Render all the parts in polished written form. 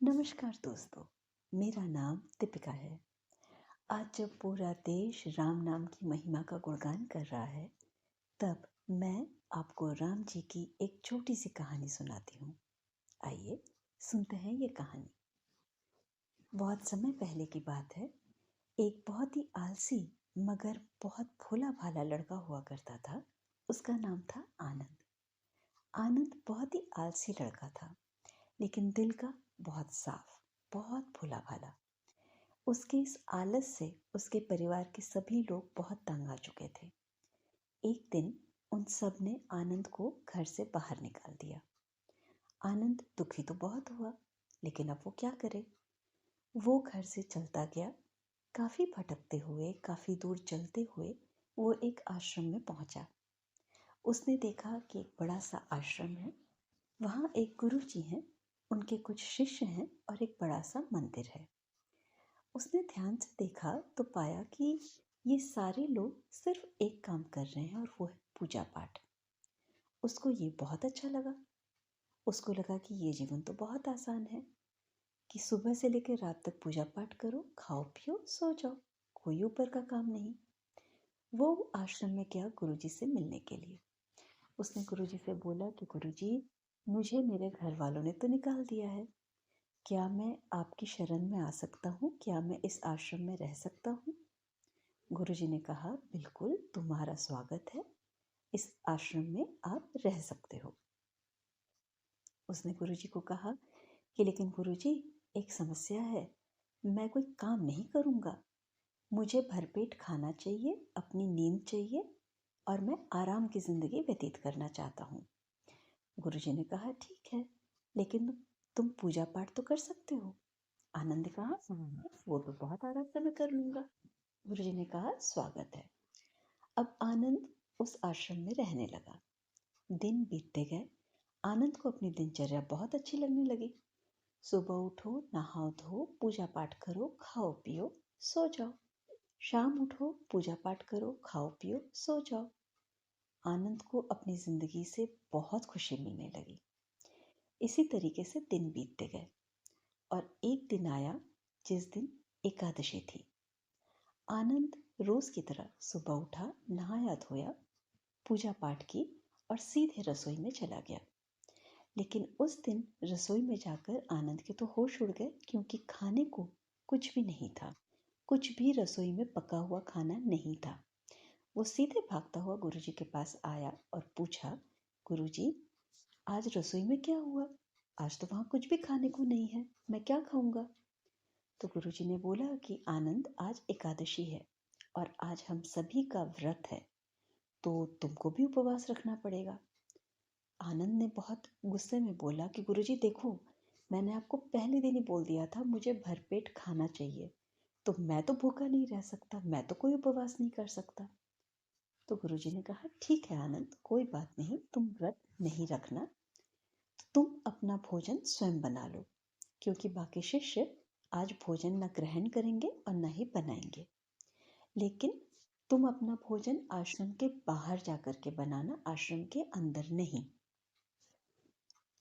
नमस्कार दोस्तों, मेरा नाम दीपिका है। आज जब पूरा देश राम नाम की महिमा का गुणगान कर रहा है, तब मैं आपको राम जी की एक छोटी सी कहानी सुनाती हूँ। आइए सुनते हैं ये कहानी। बहुत समय पहले की बात है। एक बहुत ही आलसी मगर बहुत भोला भाला लड़का हुआ करता था। उसका नाम था आनंद। आनंद बहुत ही आलसी लड़का था, लेकिन दिल का बहुत साफ, बहुत भोला भाला। उसके इस आलस से उसके परिवार के सभी लोग बहुत तंग आ चुके थे। एक दिन उन सब ने आनंद को घर से बाहर निकाल दिया। आनंद दुखी तो बहुत हुआ, लेकिन अब वो क्या करे। वो घर से चलता गया। काफी भटकते हुए, काफी दूर चलते हुए वो एक आश्रम में पहुंचा। उसने देखा कि एक बड़ा सा आश्रम है। वहाँ एक गुरु जी हैं, उनके कुछ शिष्य हैं और एक बड़ा सा मंदिर है। उसने ध्यान से देखा तो पाया कि ये सारे लोग सिर्फ एक काम कर रहे हैं और वो है पूजा पाठ। उसको ये बहुत अच्छा लगा। उसको लगा कि ये जीवन तो बहुत आसान है कि सुबह से लेकर रात तक पूजा पाठ करो, खाओ पियो सो जाओ, कोई ऊपर का काम नहीं। वो आश्रम में गया गुरुजी से मिलने के लिए। उसने गुरुजी से बोला कि गुरुजी, मुझे मेरे घर वालों ने तो निकाल दिया है। क्या मैं आपकी शरण में आ सकता हूँ? क्या मैं इस आश्रम में रह सकता हूँ? गुरुजी ने कहा, बिल्कुल, तुम्हारा स्वागत है। इस आश्रम में आप रह सकते हो। उसने गुरुजी को कहा कि लेकिन गुरुजी, एक समस्या है। मैं कोई काम नहीं करूँगा। मुझे भरपेट खाना चाहिए, अपनी नींद चाहिए और मैं आराम की ज़िंदगी व्यतीत करना चाहता हूँ। गुरुजी ने कहा, ठीक है, लेकिन तुम पूजा पाठ तो कर सकते हो। आनंद ने कहा, वो तो बहुत आराम से मैं कर लूँगा। गुरुजी ने कहा, स्वागत है। अब आनंद उस आश्रम में रहने लगा। दिन बीतते गए। आनंद को अपनी दिनचर्या बहुत अच्छी लगने लगी। सुबह उठो, नहाओ धो, पूजा पाठ करो, खाओ पियो, सो जाओ। शाम उठो, पूजा पाठ करो, खाओ पियो, सो जाओ। आनंद को अपनी जिंदगी से बहुत खुशी मिलने लगी। इसी तरीके से दिन बीतते गए और एक दिन आया जिस दिन एकादशी थी। आनंद रोज की तरह सुबह उठा, नहाया धोया, पूजा पाठ की और सीधे रसोई में चला गया। लेकिन उस दिन रसोई में जाकर आनंद के तो होश उड़ गए, क्योंकि खाने को कुछ भी नहीं था। कुछ भी रसोई में पका हुआ खाना नहीं था। वो सीधे भागता हुआ गुरुजी के पास आया और पूछा, गुरुजी, आज रसोई में क्या हुआ? आज तो वहाँ कुछ भी खाने को नहीं है, मैं क्या खाऊंगा? तो गुरुजी ने बोला कि आनंद, आज एकादशी है और आज हम सभी का व्रत है, तो तुमको भी उपवास रखना पड़ेगा। आनंद ने बहुत गुस्से में बोला कि गुरुजी देखो, मैंने आपको पहले दिन ही बोल दिया था मुझे भरपेट खाना चाहिए, तो मैं तो भूखा नहीं रह सकता, मैं तो कोई उपवास नहीं कर सकता। तो गुरुजी ने कहा, ठीक है आनंद, कोई बात नहीं, तुम व्रत नहीं रखना, तो तुम अपना भोजन स्वयं बना लो, क्योंकि बाकी शिष्य आज भोजन न ग्रहण करेंगे और न ही बनाएंगे। लेकिन तुम अपना भोजन आश्रम के बाहर जाकर के बनाना, आश्रम के अंदर नहीं।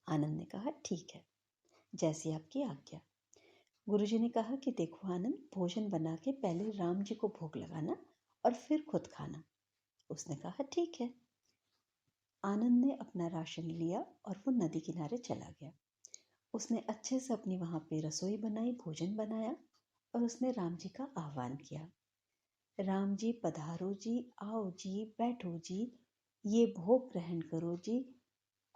आनंद ने कहा, ठीक है, जैसी आपकी आज्ञा। गुरुजी ने कहा कि देखो आनंद, भोजन बना के पहले राम जी को भोग लगाना और फिर खुद खाना। उसने कहा, ठीक है। आनंद ने अपना राशन लिया और वो नदी किनारे चला गया। उसने अच्छे से अपनी वहाँ पे रसोई बनाई, भोजन बनाया और उसने राम जी का आह्वान किया, राम जी पधारो जी, आओ जी, बैठो जी, ये भोग ग्रहण करो जी,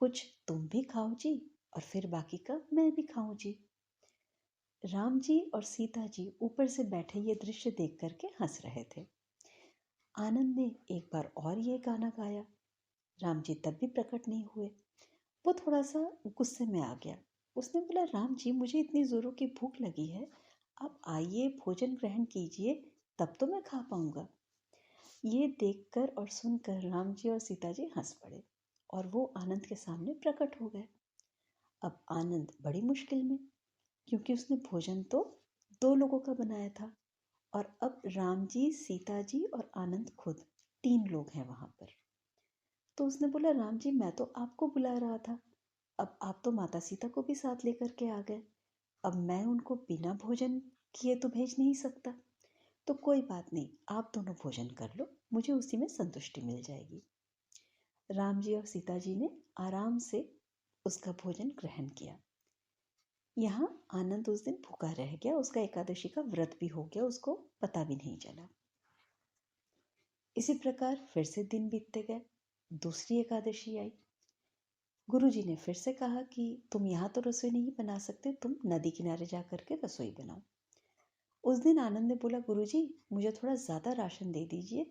कुछ तुम भी खाओ जी और फिर बाकी का मैं भी खाऊं जी। राम जी और सीता जी ऊपर से बैठे ये दृश्य देख करके हंस रहे थे। आनंद ने एक बार और ये गाना गाया। राम जी तब भी प्रकट नहीं हुए। वो थोड़ा सा गुस्से में आ गया। उसने बोला, राम जी, मुझे इतनी जोरों की भूख लगी है, आप आइए, भोजन ग्रहण कीजिए, तब तो मैं खा पाऊंगा। ये देखकर और सुनकर राम जी और सीता जी हंस पड़े और वो आनंद के सामने प्रकट हो गए। अब आनंद बड़ी मुश्किल में, क्योंकि उसने भोजन तो 2 लोगों का बनाया था और अब राम जी, सीता जी और आनंद खुद 3 लोग हैं वहां पर। तो उसने बोला, राम जी, मैं तो आपको बुला रहा था, अब आप तो माता सीता को भी साथ लेकर के आ गए, अब मैं उनको बिना भोजन किए तो भेज नहीं सकता। तो कोई बात नहीं, आप दोनों भोजन कर लो, मुझे उसी में संतुष्टि मिल जाएगी। राम जी और सीता जी ने आराम से उसका भोजन ग्रहण किया। यहाँ आनंद उस दिन भूखा रह गया, उसका एकादशी का व्रत भी हो गया, उसको पता भी नहीं चला। इसी प्रकार फिर से दिन बीतते गए, दूसरी एकादशी आई। गुरुजी ने फिर से कहा कि तुम यहाँ तो रसोई नहीं बना सकते, तुम नदी किनारे जा करके रसोई बनाओ। उस दिन आनंद ने बोला, गुरुजी मुझे थोड़ा ज़्यादा राशन दे दीजिए,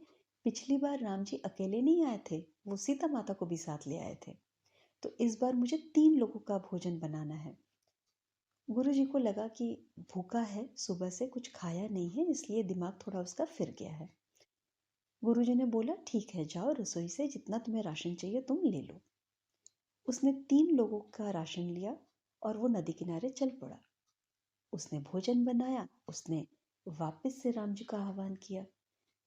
पिछली बार राम जी अकेले नहीं आए थे, वो सीता माता को भी साथ ले आए थे, तो इस बार मुझे 3 लोगों का भोजन बनाना है। गुरुजी को लगा कि भूखा है, सुबह से कुछ खाया नहीं है, इसलिए दिमाग थोड़ा उसका फिर गया है। गुरुजी ने बोला, ठीक है, जाओ रसोई से जितना तुम्हें राशन चाहिए तुम ले लो। उसने 3 लोगों का राशन लिया और वो नदी किनारे चल पड़ा। उसने भोजन बनाया, उसने वापस से राम जी का आह्वान किया,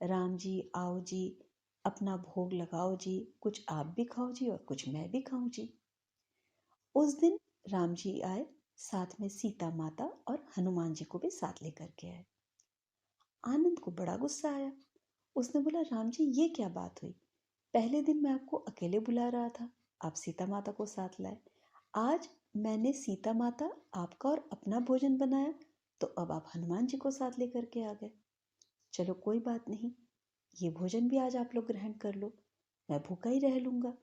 राम जी आओ जी, अपना भोग लगाओ जी, कुछ आप भी खाओ जी और कुछ मैं भी खाऊं जी। उस दिन राम जी आए, साथ में सीता माता और हनुमान जी को भी साथ लेकर के आए। आनंद को बड़ा गुस्सा आया। उसने बोला, राम जी ये क्या बात हुई? पहले दिन मैं आपको अकेले बुला रहा था, आप सीता माता को साथ लाए। आज मैंने सीता माता आपका और अपना भोजन बनाया, तो अब आप हनुमान जी को साथ लेकर के आ गए। चलो कोई बात नहीं, ये भोजन भी आज आप लोग ग्रहण कर लो, मैं भूखा ही रह लूंगा।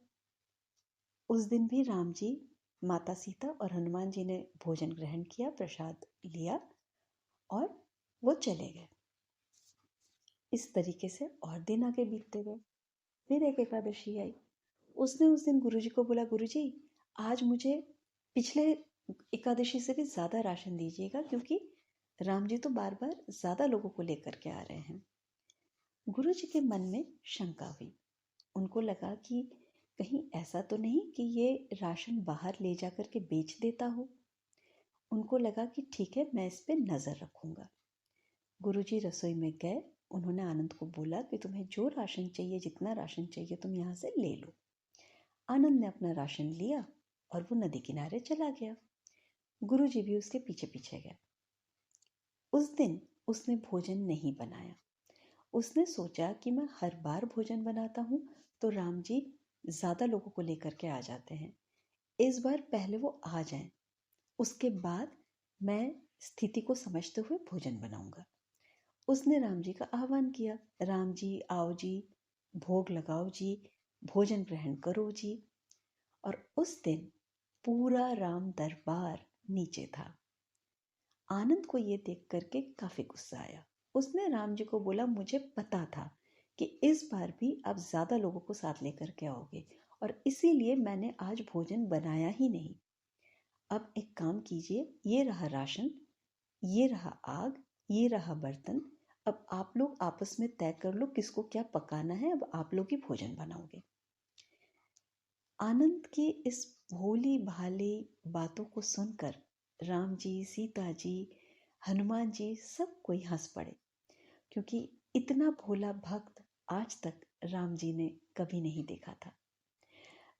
उस दिन भी राम जी, माता सीता और हनुमान जी ने भोजन ग्रहण किया, प्रसाद लिया और वो चले गए। इस तरीके से और दिन आगे बीतते गए। फिर एक एकादशी आई। उसने उस दिन गुरुजी को बोला, गुरुजी आज मुझे पिछले एकादशी से भी ज़्यादा राशन दीजिएगा, क्योंकि राम जी तो बार बार ज़्यादा लोगों को लेकर के आ रहे हैं। गुरुजी के मन में शंका हुई। उनको लगा कि कहीं ऐसा तो नहीं कि ये राशन बाहर ले जा कर के बेच देता हो। उनको लगा कि ठीक है, मैं इस पे नज़र रखूंगा। गुरुजी रसोई में गए, उन्होंने आनंद को बोला कि तुम्हें जो राशन चाहिए, जितना राशन चाहिए तुम यहाँ से ले लो। आनंद ने अपना राशन लिया और वो नदी किनारे चला गया। गुरुजी भी उसके पीछे पीछे गए। उस दिन उसने भोजन नहीं बनाया। उसने सोचा कि मैं हर बार भोजन बनाता हूँ तो राम जी ज़्यादा लोगों को लेकर के आ जाते हैं, इस बार पहले वो आ जाएं, उसके बाद मैं स्थिति को समझते हुए भोजन बनाऊंगा। उसने राम जी का आह्वान किया, राम जी आओ जी, भोग लगाओ जी, भोजन ग्रहण करो जी। और उस दिन पूरा राम दरबार नीचे था। आनंद को ये देख करके काफी गुस्सा आया। उसने राम जी को बोला, मुझे पता था कि इस बार भी आप ज्यादा लोगों को साथ लेकर के आओगे और इसीलिए मैंने आज भोजन बनाया ही नहीं। अब एक काम कीजिए, ये रहा राशन, ये रहा आग, ये रहा बर्तन, अब आप लोग आपस में तय कर लो किसको क्या पकाना है, अब आप लोग ही भोजन बनाओगे। आनंद की इस भोली भाली बातों को सुनकर राम जी, सीता जी, हनुमान जी सब कोई हंस पड़े, क्योंकि इतना भोला भक्त आज तक राम जी ने कभी नहीं देखा था।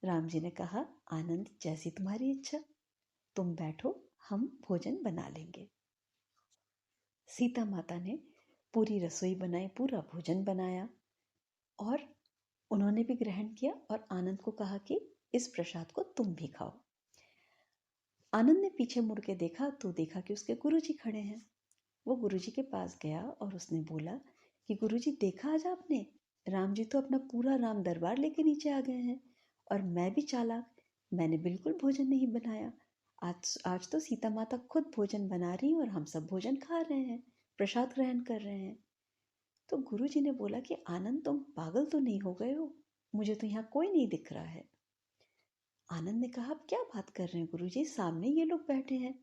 राम जी ने कहा, आनंद जैसी तुम्हारी इच्छा, तुम बैठो, हम भोजन बना लेंगे। सीता माता ने पूरी रसोई बनाई, पूरा भोजन बनाया और उन्होंने भी ग्रहण किया और आनंद को कहा कि इस प्रसाद को तुम भी खाओ। आनंद ने पीछे मुड़ के देखा तो देखा कि उसके गुरुजी खड़े हैं। वो गुरुजी के पास गया और उसने बोला कि गुरुजी देखा आज आपने, राम जी तो अपना पूरा राम दरबार लेके नीचे आ गए हैं और मैं भी चालाक, मैंने बिल्कुल भोजन नहीं बनाया। आज तो सीता माता खुद भोजन बना रही हैं और हम सब भोजन खा रहे हैं, प्रसाद ग्रहण कर रहे हैं। तो गुरुजी ने बोला कि आनंद तुम पागल तो नहीं हो गए हो, मुझे तो यहाँ कोई नहीं दिख रहा है। आनंद ने कहा, आप क्या बात कर रहे हैं गुरुजी, सामने ये लोग बैठे हैं,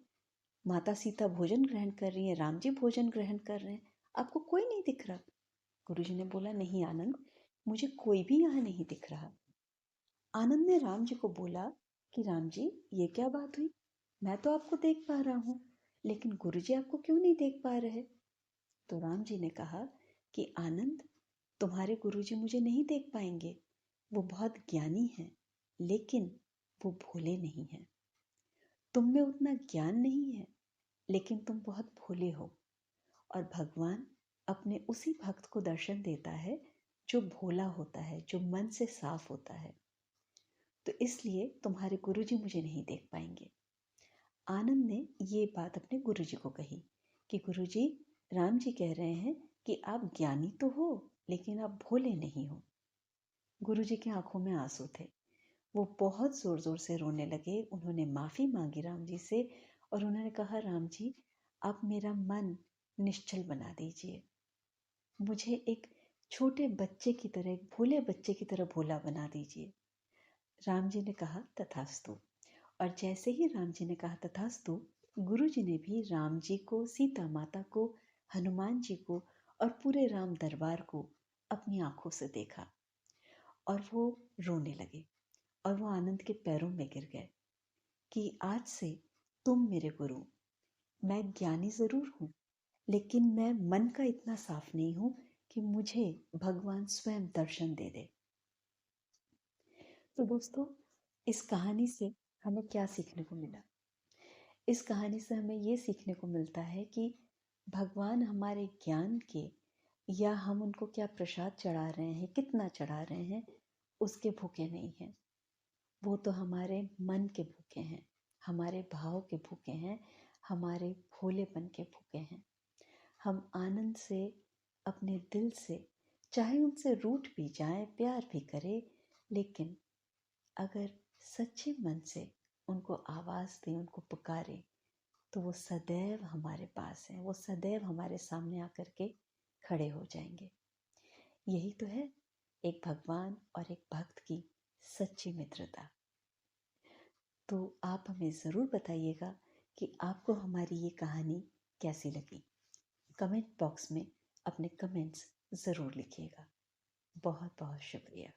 माता सीता भोजन ग्रहण कर रही हैं, राम जी भोजन ग्रहण कर रहे हैं, आपको कोई नहीं दिख रहा? गुरुजी ने बोला, नहीं आनंद, मुझे कोई भी यहाँ नहीं दिख रहा। आनंद ने राम जी को बोला कि राम जी ये क्या बात हुई, मैं तो आपको देख पा रहा हूँ, लेकिन गुरुजी आपको क्यों नहीं देख पा रहे? तो राम जी ने कहा कि आनंद, तुम्हारे गुरुजी मुझे नहीं देख पाएंगे, वो बहुत ज्ञानी हैं, लेकिन वो भोले नहीं हैं। तुम में उतना ज्ञान नहीं है, लेकिन तुम बहुत भोले हो। और भगवान अपने उसी भक्त को दर्शन देता है जो भोला होता है, जो मन से साफ होता है। तो इसलिए तुम्हारे गुरुजी मुझे नहीं देख पाएंगे। आनंद ने ये बात अपने गुरुजी को कही कि गुरुजी, राम जी कह रहे हैं कि आप ज्ञानी तो हो लेकिन आप भोले नहीं हो। गुरुजी की आंखों में आंसू थे। वो बहुत जोर जोर से रोने लगे। उन्होंने माफी मांगी राम जी से और उन्होंने कहा, राम जी आप मेरा मन निश्चल बना दीजिए, मुझे एक छोटे बच्चे की तरह, एक भोले बच्चे की तरह भोला बना दीजिए। राम जी ने कहा तथास्तु। और जैसे ही राम जी ने कहा तथास्तु, गुरु जी ने भी राम जी को, सीता माता को, हनुमान जी को और पूरे राम दरबार को अपनी आंखों से देखा और वो रोने लगे और वो आनंद के पैरों में गिर गए कि आज से तुम मेरे गुरु। मैं ज्ञानी जरूर हूँ लेकिन मैं मन का इतना साफ नहीं हूँ कि मुझे भगवान स्वयं दर्शन दे दे। तो दोस्तों, इस कहानी से हमें क्या सीखने को मिला? इस कहानी से हमें ये सीखने को मिलता है कि भगवान हमारे ज्ञान के, या हम उनको क्या प्रसाद चढ़ा रहे हैं, कितना चढ़ा रहे हैं, उसके भूखे नहीं हैं। वो तो हमारे मन के भूखे हैं, हमारे भाव के भूखे हैं, हमारे भोलेपन के भूखे हैं। हम आनंद से, अपने दिल से, चाहे उनसे रूठ भी जाएं, प्यार भी करें, लेकिन अगर सच्चे मन से उनको आवाज़ दें, उनको पुकारें, तो वो सदैव हमारे पास हैं, वो सदैव हमारे सामने आकर के खड़े हो जाएंगे। यही तो है एक भगवान और एक भक्त की सच्ची मित्रता। तो आप हमें ज़रूर बताइएगा कि आपको हमारी ये कहानी कैसी लगी। कमेंट बॉक्स में अपने कमेंट्स ज़रूर लिखिएगा। बहुत बहुत शुक्रिया।